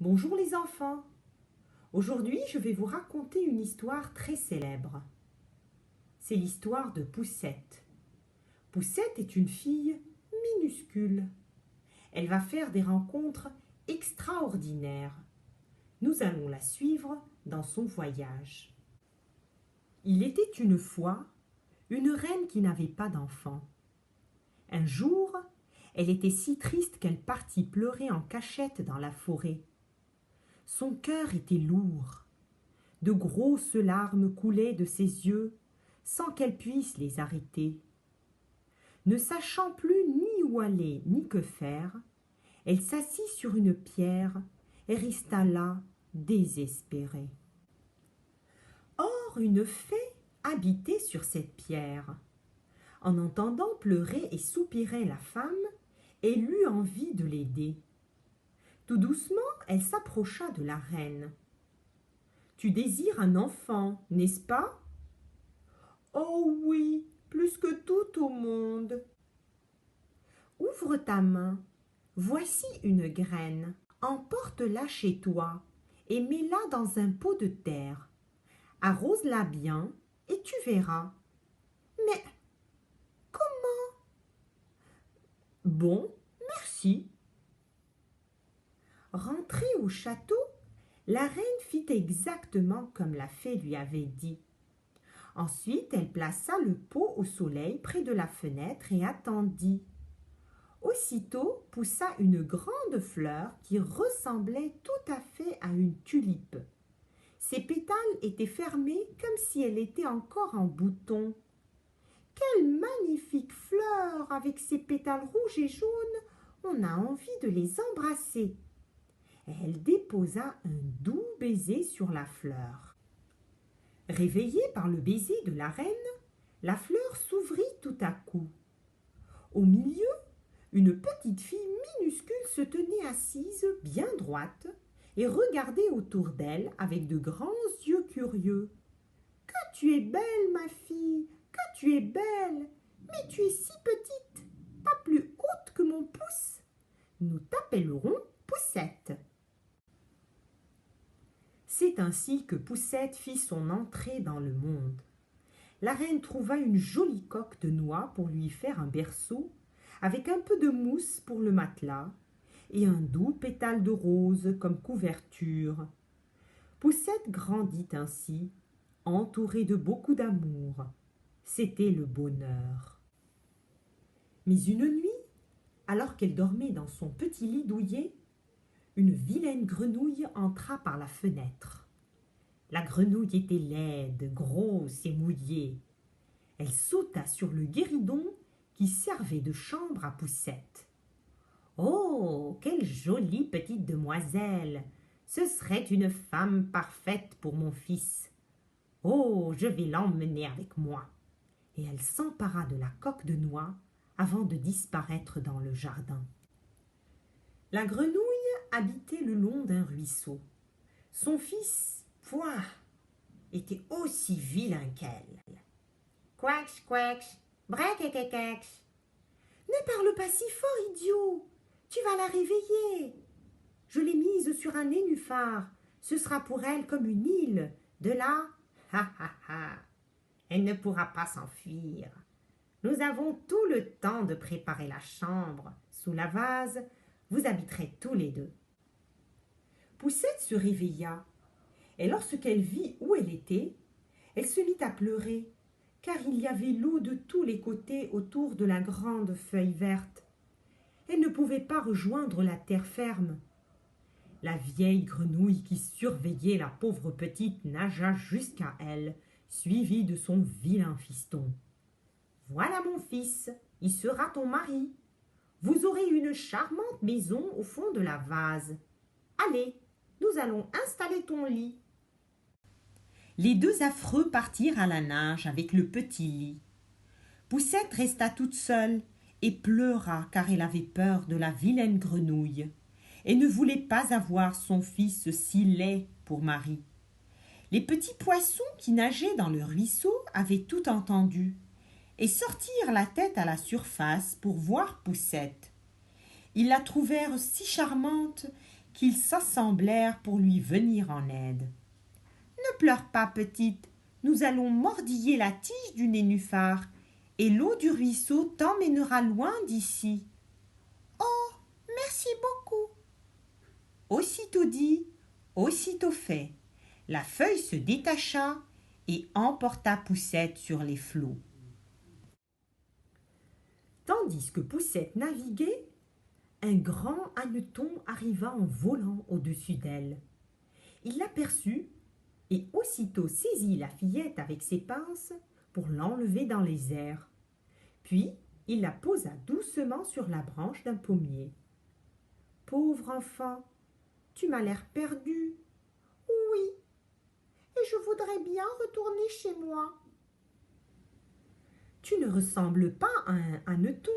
Bonjour les enfants. Aujourd'hui, je vais vous raconter une histoire très célèbre. C'est l'histoire de Poussette. Poussette est une fille minuscule. Elle va faire des rencontres extraordinaires. Nous allons la suivre dans son voyage. Il était une fois une reine qui n'avait pas d'enfant. Un jour, elle était si triste qu'elle partit pleurer en cachette dans la forêt. Son cœur était lourd. De grosses larmes coulaient de ses yeux sans qu'elle puisse les arrêter. Ne sachant plus ni où aller ni que faire, elle s'assit sur une pierre et resta là, désespérée. Or, une fée habitait sur cette pierre. En entendant pleurer et soupirer la femme, elle eut envie de l'aider. Tout doucement, elle s'approcha de la reine. « Tu désires un enfant, n'est-ce pas ?»« Oh oui, plus que tout au monde. »« Ouvre ta main, voici une graine, emporte-la chez toi et mets-la dans un pot de terre. Arrose-la bien et tu verras. »« Mais comment ?»« Bon, merci. » Rentrée au château, la reine fit exactement comme la fée lui avait dit. Ensuite, elle plaça le pot au soleil près de la fenêtre et attendit. Aussitôt poussa une grande fleur qui ressemblait tout à fait à une tulipe. Ses pétales étaient fermés comme si elle était encore en bouton. Quelle magnifique fleur avec ses pétales rouges et jaunes! On a envie de les embrasser. Elle déposa un doux baiser sur la fleur. Réveillée par le baiser de la reine, la fleur s'ouvrit tout à coup. Au milieu, une petite fille minuscule se tenait assise, bien droite, et regardait autour d'elle avec de grands yeux curieux. « Que tu es belle, ma fille, que tu es belle! Mais tu es si petite, pas plus haute que mon pouce. Nous t'appellerons Poussette. » C'est ainsi que Poussette fit son entrée dans le monde. La reine trouva une jolie coque de noix pour lui faire un berceau, avec un peu de mousse pour le matelas, et un doux pétale de rose comme couverture. Poussette grandit ainsi, entourée de beaucoup d'amour. C'était le bonheur. Mais une nuit, alors qu'elle dormait dans son petit lit douillet, une vilaine grenouille entra par la fenêtre. La grenouille était laide, grosse et mouillée. Elle sauta sur le guéridon qui servait de chambre à Poussette. « Oh, quelle jolie petite demoiselle! Ce serait une femme parfaite pour mon fils. Oh, je vais l'emmener avec moi. » Et elle s'empara de la coque de noix avant de disparaître dans le jardin. La grenouille habitait le long d'un ruisseau. Son fils, Pouah, était aussi vilain qu'elle. « Quax, quax, brequequequex. »« Ne parle pas si fort, idiot. Tu vas la réveiller. Je l'ai mise sur un nénuphar. Ce sera pour elle comme une île. De là, ha ha ha, elle ne pourra pas s'enfuir. Nous avons tout le temps de préparer la chambre. Sous la vase, vous habiterez tous les deux. » Poussette se réveilla, et lorsqu'elle vit où elle était, elle se mit à pleurer, car il y avait l'eau de tous les côtés autour de la grande feuille verte. Elle ne pouvait pas rejoindre la terre ferme. La vieille grenouille qui surveillait la pauvre petite nagea jusqu'à elle, suivie de son vilain fiston. « Voilà mon fils, il sera ton mari. Vous aurez une charmante maison au fond de la vase. Allez, nous allons installer ton lit. » Les deux affreux partirent à la nage avec le petit lit. Poussette resta toute seule et pleura car elle avait peur de la vilaine grenouille et ne voulait pas avoir son fils si laid pour mari. Les petits poissons qui nageaient dans le ruisseau avaient tout entendu et sortirent la tête à la surface pour voir Poussette. Ils la trouvèrent si charmante qu'ils s'assemblèrent pour lui venir en aide. Ne pleure pas, petite, nous allons mordiller la tige du nénuphar, et l'eau du ruisseau t'emmènera loin d'ici. Oh, merci beaucoup. Aussitôt dit, aussitôt fait. La feuille se détacha et emporta Poussette sur les flots. Tandis que Poussette naviguait, un grand hanneton arriva en volant au-dessus d'elle. Il l'aperçut et aussitôt saisit la fillette avec ses pinces pour l'enlever dans les airs. Puis il la posa doucement sur la branche d'un pommier. « Pauvre enfant, tu m'as l'air perdu. »« Oui, et je voudrais bien retourner chez moi. »« Tu ne ressembles pas à un hanneton,